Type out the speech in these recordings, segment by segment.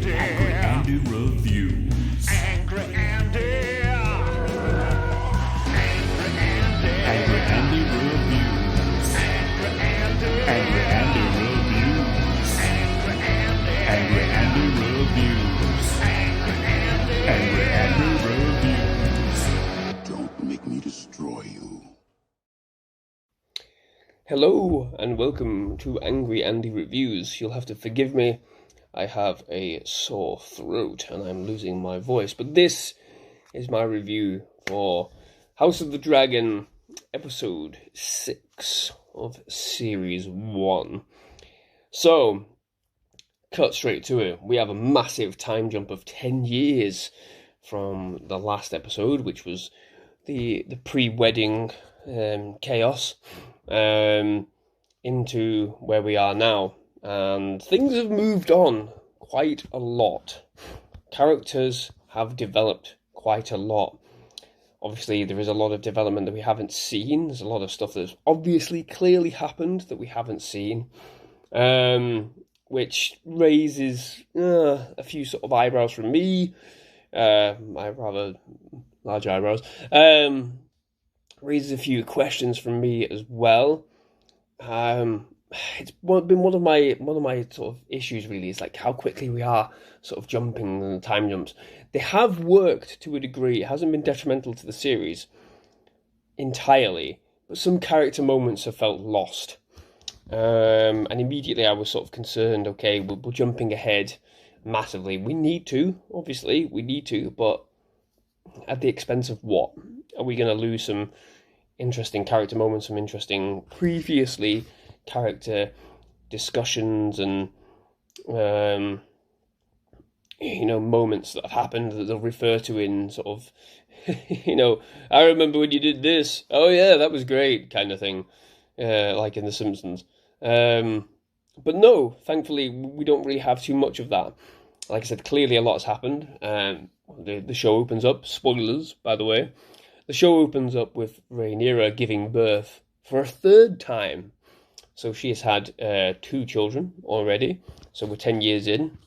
Angry Andy Reviews. Angry Andy. Angry Andy Reviews. Angry Andy Reviews. Angry Andy Reviews. Angry Andy Reviews. Don't make me destroy you. Hello and welcome to Angry Andy Reviews. You'll have to forgive me. I have a sore throat and I'm losing my voice, but this is my review for House of the Dragon, episode 6 of series 1. So, cut straight to it. We have a massive time jump of 10 years from the last episode, which was the pre-wedding chaos, into where we are now. And things have moved on quite a lot. Characters have developed quite a lot. Obviously, there is a lot of development that we haven't seen. There's a lot of stuff that's obviously clearly happened that we haven't seen, which raises a few sort of eyebrows from me. My rather large eyebrows. Raises a few questions from me as well. It's been one of my sort of issues, really, is like how quickly we are sort of jumping the time jumps. They have worked to a degree. It hasn't been detrimental to the series entirely, but some character moments have felt lost. And immediately I was sort of concerned, okay, we're jumping ahead massively. We need to, obviously, but at the expense of what? Are we going to lose some interesting character moments, some interesting previously character discussions and moments that have happened that they'll refer to in sort of I remember when you did this, oh yeah, that was great, kind of thing, like in The Simpsons. But no, thankfully we don't really have too much of that. Like I said, clearly a lot has happened. The show opens up, spoilers by the way, the show opens up with Rhaenyra giving birth for a third time. So she has had 2 children already. So we're 10 years in.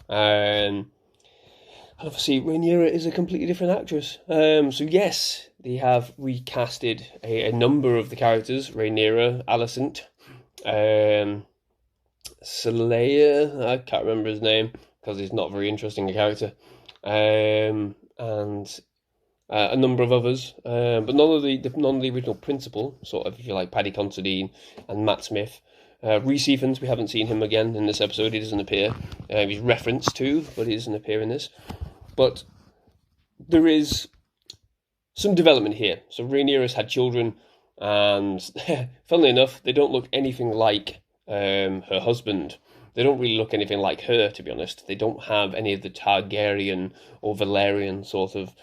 And obviously Rhaenyra is a completely different actress. So yes, they have recasted a number of the characters. Rhaenyra, Alicent, Saleya, I can't remember his name because he's not very interesting a character. And a number of others, but none of the original principal, sort of, if you like, Paddy Considine and Matt Smith. Rhys Ifans, we haven't seen him again in this episode. He doesn't appear. He's referenced to, but he doesn't appear in this. But there is some development here. So Rhaenyra's had children, and funnily enough, they don't look anything like her husband. They don't really look anything like her, to be honest. They don't have any of the Targaryen or Valyrian sort of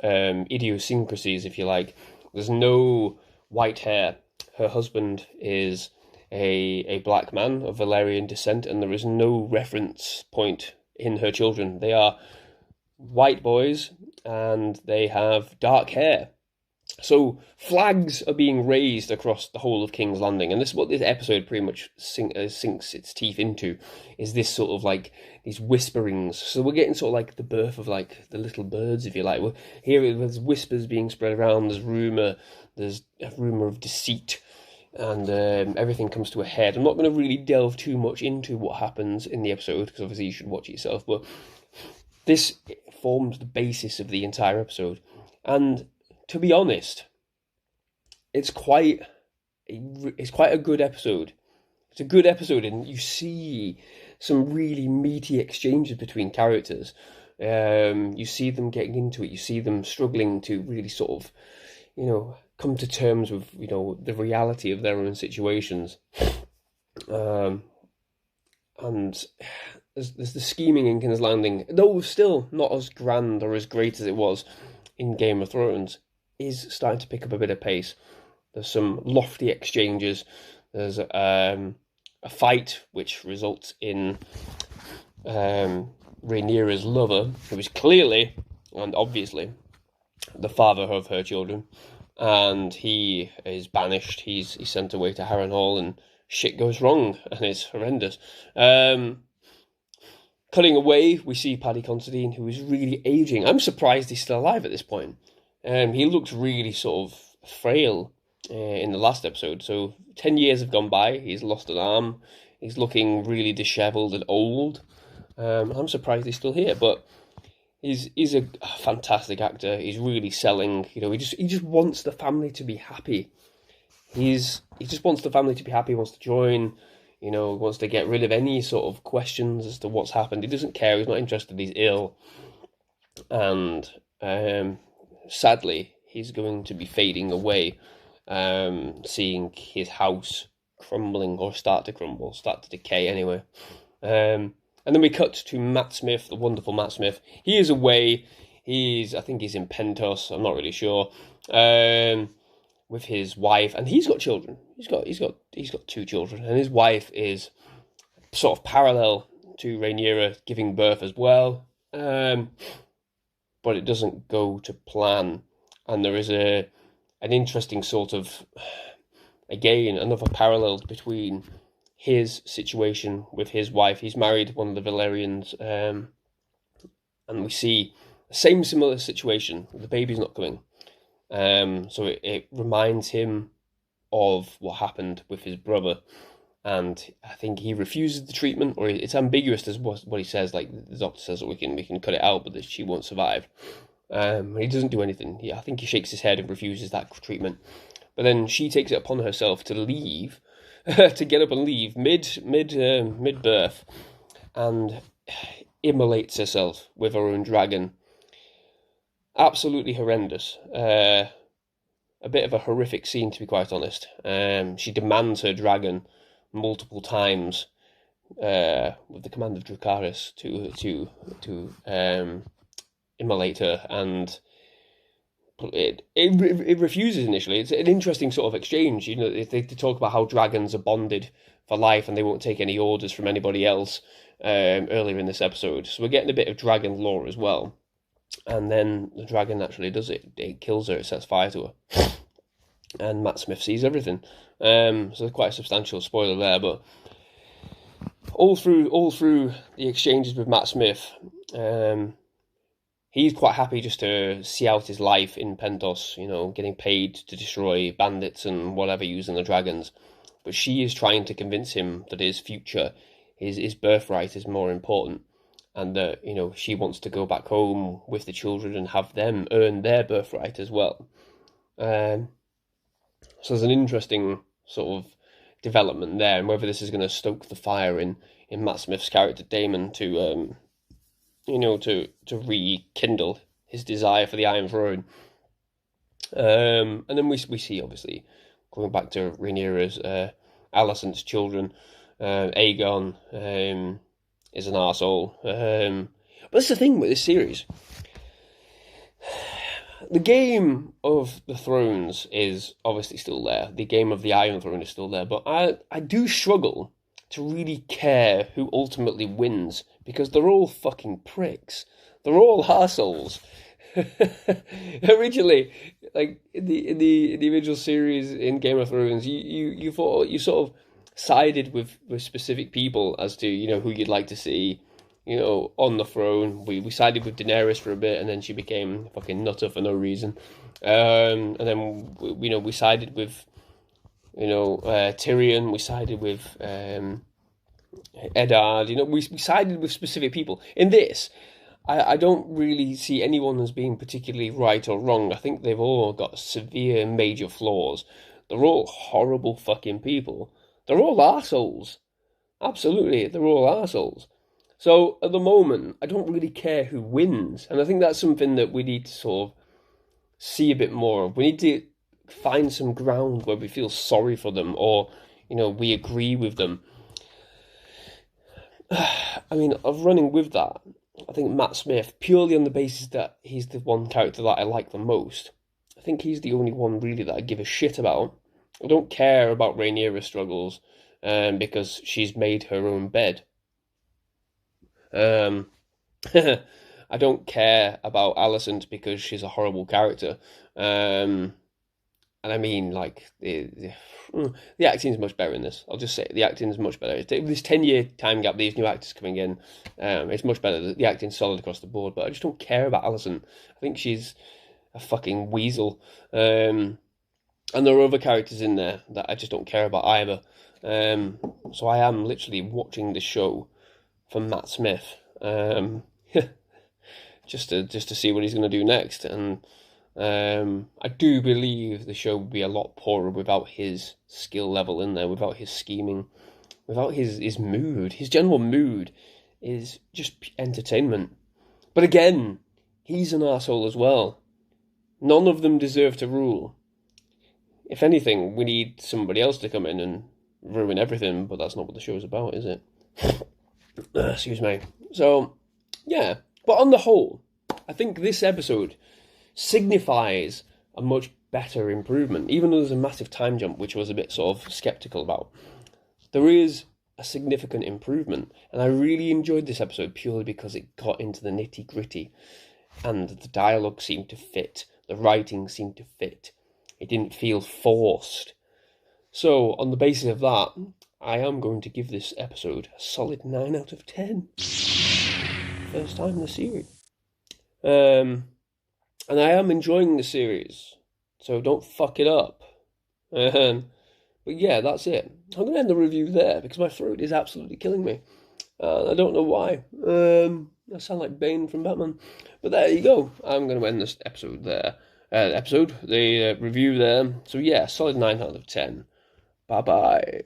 idiosyncrasies, if you like. There's no white hair. Her husband is a black man of Valyrian descent, and there is no reference point in her children. They are white boys, and they have dark hair. So flags are being raised across the whole of King's Landing, and this is what this episode pretty much sinks its teeth into, is this sort of like these whisperings. So we're getting sort of like the birth of like the little birds, if you like. We're here, there's whispers being spread around, there's a rumour of deceit, and everything comes to a head. I'm not going to really delve too much into what happens in the episode, because obviously you should watch it yourself, but this forms the basis of the entire episode. And to be honest, it's quite a good episode. It's a good episode, and you see some really meaty exchanges between characters. You see them getting into it. You see them struggling to really sort of, come to terms with, the reality of their own situations. And there's the scheming in King's Landing, though still not as grand or as great as it was in Game of Thrones, is starting to pick up a bit of pace. There's some lofty exchanges. There's a fight which results in Rhaenyra's lover, who is clearly and obviously the father of her children, and he is banished. He's sent away to Harrenhal, and shit goes wrong, and it's horrendous. Cutting away, we see Paddy Considine, who is really aging. I'm surprised he's still alive at this point. He looked really sort of frail in the last episode. So 10 years have gone by. He's lost an arm. He's looking really dishevelled and old. I'm surprised he's still here, but he's a fantastic actor. He's really selling. You know, he just wants the family to be happy. He just wants the family to be happy. He wants to join. You know, wants to get rid of any sort of questions as to what's happened. He doesn't care. He's not interested. He's ill, and sadly, he's going to be fading away. Seeing his house crumbling or start to decay anyway. And then we cut to Matt Smith, the wonderful Matt Smith. He is away. I think he's in Pentos. I'm not really sure. With his wife, and he's got children. He's got 2 children, and his wife is sort of parallel to Rhaenyra, giving birth as well. But it doesn't go to plan, and there is an interesting sort of, again, another parallel between his situation with his wife. He's married one of the Valerians, and we see the same similar situation. The baby's not coming. So it reminds him of what happened with his brother, and I think he refuses the treatment, or it's ambiguous as what he says. Like, the doctor says that we can cut it out, but that she won't survive. He doesn't do anything. I think he shakes his head and refuses that treatment. But then she takes it upon herself to leave, to get up and leave mid birth, and immolates herself with her own dragon. Absolutely horrendous. A bit of a horrific scene, to be quite honest. She demands her dragon multiple times, with the command of Dracarys to immolate her, and it refuses initially. It's an interesting sort of exchange. You know, they talk about how dragons are bonded for life and they won't take any orders from anybody else earlier in this episode. So we're getting a bit of dragon lore as well. And then the dragon actually does it. It kills her. It sets fire to her. And Matt Smith sees everything. So quite a substantial spoiler there. But all through the exchanges with Matt Smith, he's quite happy just to see out his life in Pentos. You know, getting paid to destroy bandits and whatever using the dragons. But she is trying to convince him that his future, his birthright, is more important. And that, you know, she wants to go back home with the children and have them earn their birthright as well. So there's an interesting sort of development there, and whether this is going to stoke the fire in Matt Smith's character Daemon to, to rekindle his desire for the Iron Throne. And then we see, obviously, going back to Rhaenyra's, Alicent's children, Aegon, is an arsehole. But that's the thing with this series. The Game of the Thrones is obviously still there. The Game of the Iron Throne is still there. But I do struggle to really care who ultimately wins, because they're all fucking pricks. They're all arseholes. Originally, like in the original series in Game of Thrones, you thought you sort of sided with specific people as to, you know, who you'd like to see, you know, on the throne. We sided with Daenerys for a bit, and then she became fucking nutter for no reason. And then we sided with, Tyrion. We sided with Eddard. You know, we sided with specific people. In this, I don't really see anyone as being particularly right or wrong. I think they've all got severe major flaws. They're all horrible fucking people. They're all arseholes. Absolutely, they're all arseholes. So, at the moment, I don't really care who wins. And I think that's something that we need to sort of see a bit more of. We need to find some ground where we feel sorry for them, or, you know, we agree with them. I mean, of running with that, I think Matt Smith, purely on the basis that he's the one character that I like the most, I think he's the only one really that I give a shit about. I don't care about Rhaenyra's struggles, because she's made her own bed. I don't care about Alicent because she's a horrible character. And And I mean, like, the acting's much better in this. I'll just say it, the acting's much better. This 10-year time gap, these new actors coming in, it's much better. The acting's solid across the board, but I just don't care about Alison. I think she's a fucking weasel. And there are other characters in there that I just don't care about either. So I am literally watching the show for Matt Smith, just to see what he's going to do next. And I do believe the show would be a lot poorer without his skill level in there, without his scheming, without his mood. His general mood is just entertainment. But again, he's an arsehole as well. None of them deserve to rule. If anything, we need somebody else to come in and ruin everything, but that's not what the show's about, is it? Excuse me. So, yeah. But on the whole, I think this episode signifies a much better improvement, even though there's a massive time jump, which I was a bit sort of sceptical about. There is a significant improvement, and I really enjoyed this episode purely because it got into the nitty-gritty, and the dialogue seemed to fit, the writing seemed to fit. It didn't feel forced. So, on the basis of that, I am going to give this episode a solid 9 out of 10. First time in the series. And I am enjoying the series, so don't fuck it up. But yeah, that's it. I'm going to end the review there, because my throat is absolutely killing me. I don't know why. I sound like Bane from Batman. But there you go. I'm going to end this episode there. The review there. So yeah, solid 9 out of 10. Bye-bye.